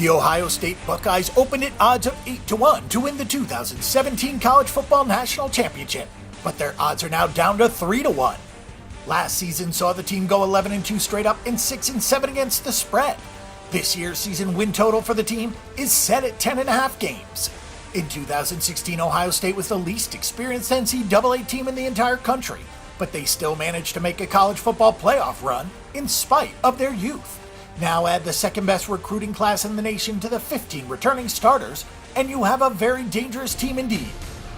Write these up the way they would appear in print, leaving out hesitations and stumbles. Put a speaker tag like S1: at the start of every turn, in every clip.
S1: The Ohio State Buckeyes opened at odds of 8-1 to win the 2017 College Football National Championship, but their odds are now down to 3-1. Last season saw the team go 11-2 straight up and 6-7 against the spread. This year's season win total for the team is set at 10.5 games. In 2016, Ohio State was the least experienced NCAA team in the entire country, but they still managed to make a college football playoff run in spite of their youth. Now add the second best recruiting class in the nation to the 15 returning starters, and you have a very dangerous team indeed.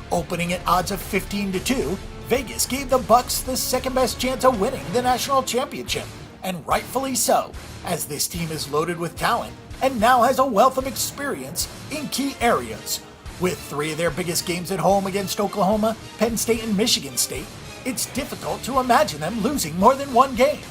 S1: Opening at odds of 15-2, Vegas gave the Bucs the second best chance of winning the national championship, and rightfully so, as this team is loaded with talent and now has a wealth of experience in key areas. With three of their biggest games at home against Oklahoma, Penn State, and Michigan State, it's difficult to imagine them losing more than one game.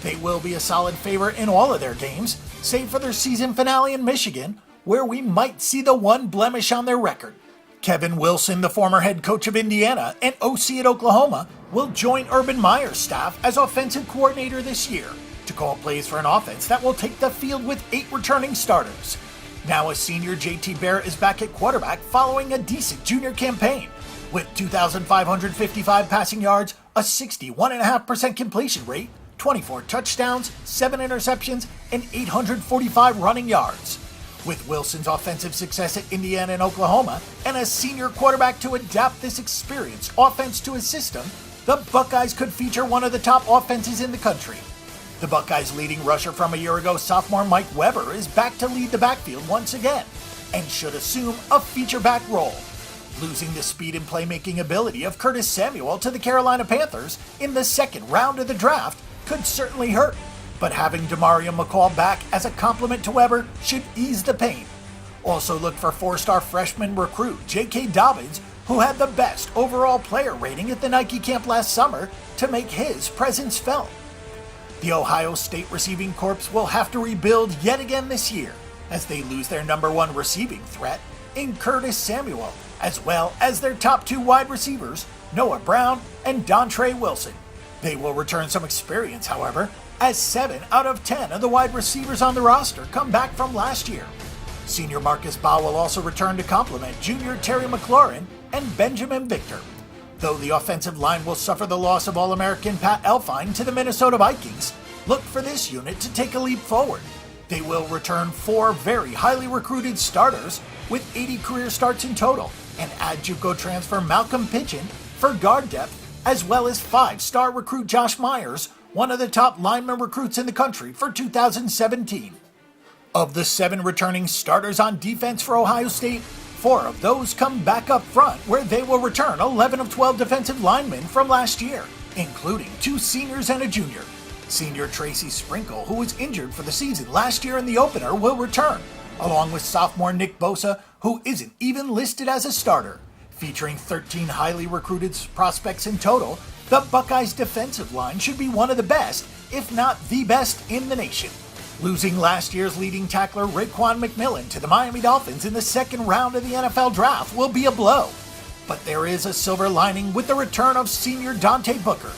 S1: They will be a solid favorite in all of their games, save for their season finale in Michigan, where we might see the one blemish on their record. Kevin Wilson, the former head coach of Indiana and OC at Oklahoma, will join Urban Meyer's staff as offensive coordinator this year to call plays for an offense that will take the field with 8 returning starters. Now a senior, JT Barrett is back at quarterback following a decent junior campaign, with 2,555 passing yards, a 61.5% completion rate, 24 touchdowns, 7 interceptions, and 845 running yards. With Wilson's offensive success at Indiana and Oklahoma, and a senior quarterback to adapt this experienced offense to his system, the Buckeyes could feature one of the top offenses in the country. The Buckeyes' leading rusher from a year ago, sophomore Mike Weber, is back to lead the backfield once again, and should assume a feature-back role. Losing the speed and playmaking ability of Curtis Samuel to the Carolina Panthers in the second round of the draft could certainly hurt, but having Demario McCall back as a complement to Weber should ease the pain. Also look for 4-star freshman recruit J.K. Dobbins, who had the best overall player rating at the Nike camp last summer, to make his presence felt. The Ohio State receiving corps will have to rebuild yet again this year, as they lose their number one receiving threat in Curtis Samuel, as well as their top 2 wide receivers, Noah Brown and Dontre Wilson. They will return some experience, however, as 7 out of 10 of the wide receivers on the roster come back from last year. Senior Marcus Baugh will also return to complement junior Terry McLaurin and Benjamin Victor. Though the offensive line will suffer the loss of All-American Pat Elfine to the Minnesota Vikings, look for this unit to take a leap forward. They will return 4 very highly recruited starters with 80 career starts in total, and add JUCO transfer Malcolm Pigeon for guard depth, as well as 5-star recruit Josh Myers, one of the top lineman recruits in the country for 2017. Of the 7 returning starters on defense for Ohio State, 4 of those come back up front, where they will return 11 of 12 defensive linemen from last year, including 2 seniors and a junior. Senior Tracy Sprinkle, who was injured for the season last year in the opener, will return, along with sophomore Nick Bosa, who isn't even listed as a starter. Featuring 13 highly recruited prospects in total, the Buckeyes' defensive line should be one of the best, if not the best, in the nation. Losing last year's leading tackler Raekwon McMillan to the Miami Dolphins in the second round of the NFL draft will be a blow. But there is a silver lining with the return of senior Dante Booker.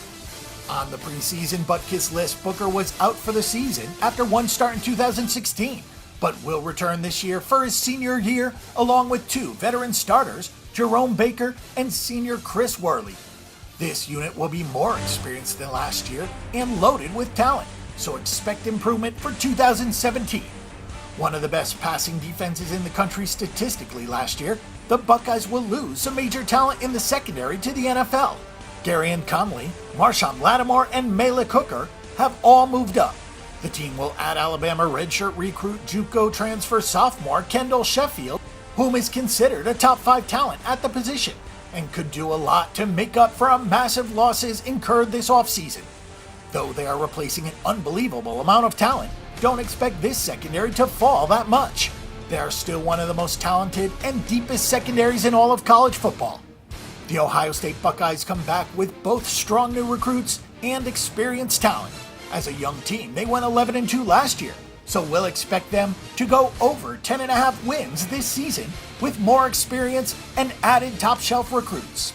S1: On the preseason Buckeyes list, Booker was out for the season after one start in 2016, but will return this year for his senior year, along with 2 veteran starters, Jerome Baker and senior Chris Worley. This unit will be more experienced than last year and loaded with talent, so expect improvement for 2017. One of the best passing defenses in the country statistically last year, the Buckeyes will lose some major talent in the secondary to the NFL. Darian Conley, Marshawn Lattimore, and Malik Hooker have all moved up. The team will add Alabama redshirt recruit JUCO transfer sophomore Kendall Sheffield, whom is considered a top 5 talent at the position, and could do a lot to make up for massive losses incurred this offseason. Though they are replacing an unbelievable amount of talent, don't expect this secondary to fall that much. They are still one of the most talented and deepest secondaries in all of college football. The Ohio State Buckeyes come back with both strong new recruits and experienced talent. As a young team, they went 11-2 last year, so we'll expect them to go over 10.5 wins this season with more experience and added top-shelf recruits.